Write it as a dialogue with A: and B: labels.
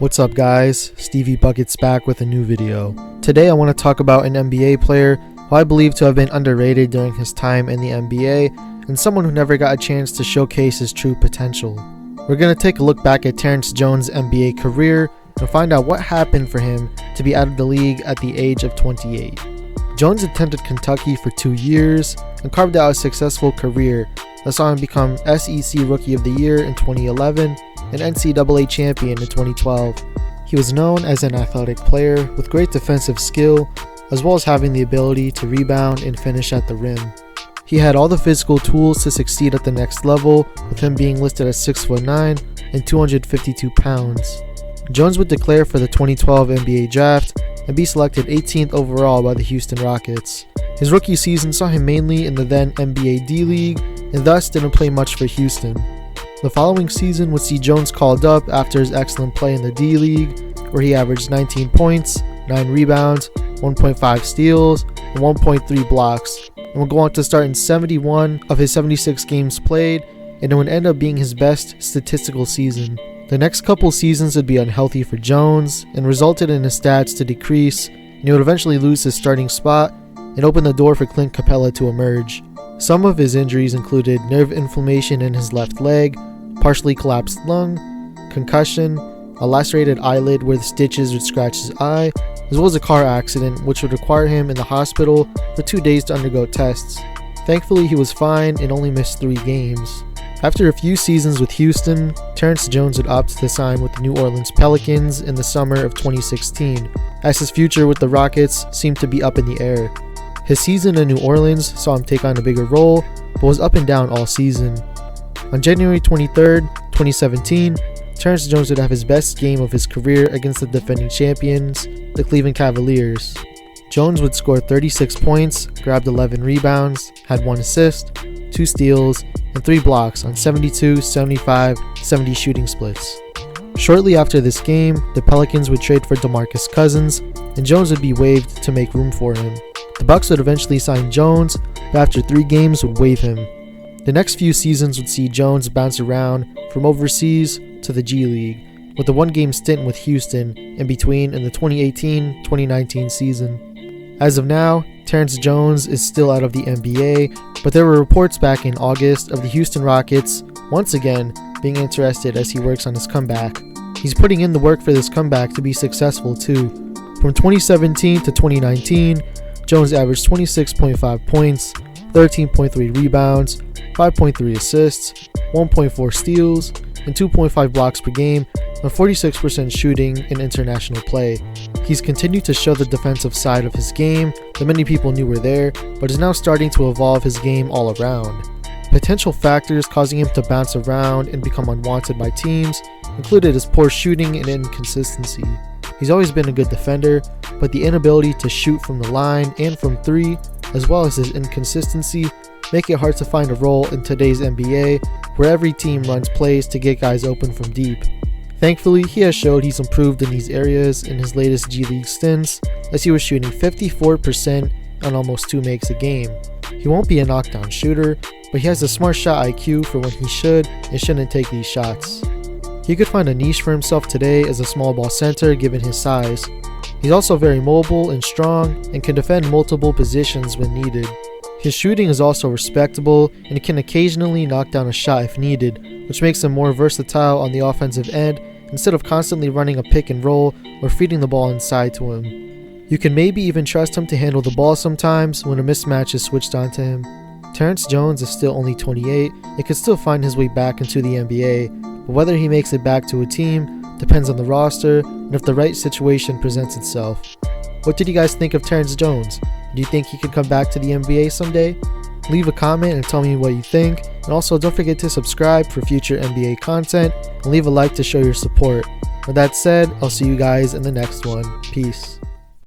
A: What's up guys, Stevie Buckets back with a new video. Today I want to talk about an NBA player who I believe to have been underrated during his time in the NBA and someone who never got a chance to showcase his true potential. We're going to take a look back at Terrence Jones' NBA career and find out what happened for him to be out of the league at the age of 28. Jones attended Kentucky for 2 years and carved out a successful career that saw him become SEC Rookie of the Year in 2011 and NCAA champion in 2012. He was known as an athletic player with great defensive skill, as well as having the ability to rebound and finish at the rim. He had all the physical tools to succeed at the next level, with him being listed at 6'9" and 252 pounds. Jones would declare for the 2012 NBA draft and be selected 18th overall by the Houston Rockets. His rookie season saw him mainly in the then NBA D-League and thus didn't play much for Houston. The following season would see Jones called up after his excellent play in the D-League, where he averaged 19 points, 9 rebounds, 1.5 steals, and 1.3 blocks, and would go on to start in 71 of his 76 games played, and it would end up being his best statistical season. The next couple seasons would be unhealthy for Jones and resulted in his stats to decrease, and he would eventually lose his starting spot and open the door for Clint Capella to emerge. Some of his injuries included nerve inflammation in his left leg, partially collapsed lung, concussion, a lacerated eyelid where the stitches would scratch his eye, as well as a car accident which would require him in the hospital for 2 days to undergo tests. Thankfully he was fine and only missed 3 games. After a few seasons with Houston, Terrence Jones would opt to sign with the New Orleans Pelicans in the summer of 2016, as his future with the Rockets seemed to be up in the air. His season in New Orleans saw him take on a bigger role, but was up and down all season. On January 23rd, 2017, Terrence Jones would have his best game of his career against the defending champions, the Cleveland Cavaliers. Jones would score 36 points, grabbed 11 rebounds, had 1 assist, 2 steals, and 3 blocks on 72, 75, 70 shooting splits. Shortly after this game, the Pelicans would trade for DeMarcus Cousins, and Jones would be waived to make room for him. The Bucks would eventually sign Jones, but after 3 games would waive him. The next few seasons would see Jones bounce around from overseas to the G League, with a 1-game stint with Houston in between in the 2018-2019 season. As of now, Terrence Jones is still out of the NBA, but there were reports back in August of the Houston Rockets once again being interested as he works on his comeback. He's putting in the work for this comeback to be successful too. From 2017 to 2019, Jones averaged 26.5 points, 13.3 rebounds, 5.3 assists, 1.4 steals, and 2.5 blocks per game on 46% shooting in international play. He's continued to show the defensive side of his game that many people knew were there, but is now starting to evolve his game all around. Potential factors causing him to bounce around and become unwanted by teams included his poor shooting and inconsistency. He's always been a good defender, but the inability to shoot from the line and from 3, as well as his inconsistency, make it hard to find a role in today's NBA, where every team runs plays to get guys open from deep. Thankfully, he has showed he's improved in these areas in his latest G League stints, as he was shooting 54% on almost 2 makes a game. He won't be a knockdown shooter, but he has a smart shot IQ for when he should and shouldn't take these shots. He could find a niche for himself today as a small ball center given his size. He's also very mobile and strong and can defend multiple positions when needed. His shooting is also respectable and he can occasionally knock down a shot if needed, which makes him more versatile on the offensive end instead of constantly running a pick and roll or feeding the ball inside to him. You can maybe even trust him to handle the ball sometimes when a mismatch is switched onto him. Terrence Jones is still only 28 and can still find his way back into the NBA, but whether he makes it back to a team depends on the roster and if the right situation presents itself. What did you guys think of Terrence Jones? Do you think he could come back to the NBA someday? Leave a comment and tell me what you think, and also don't forget to subscribe for future NBA content and leave a like to show your support. With that said, I'll see you guys in the next one. Peace.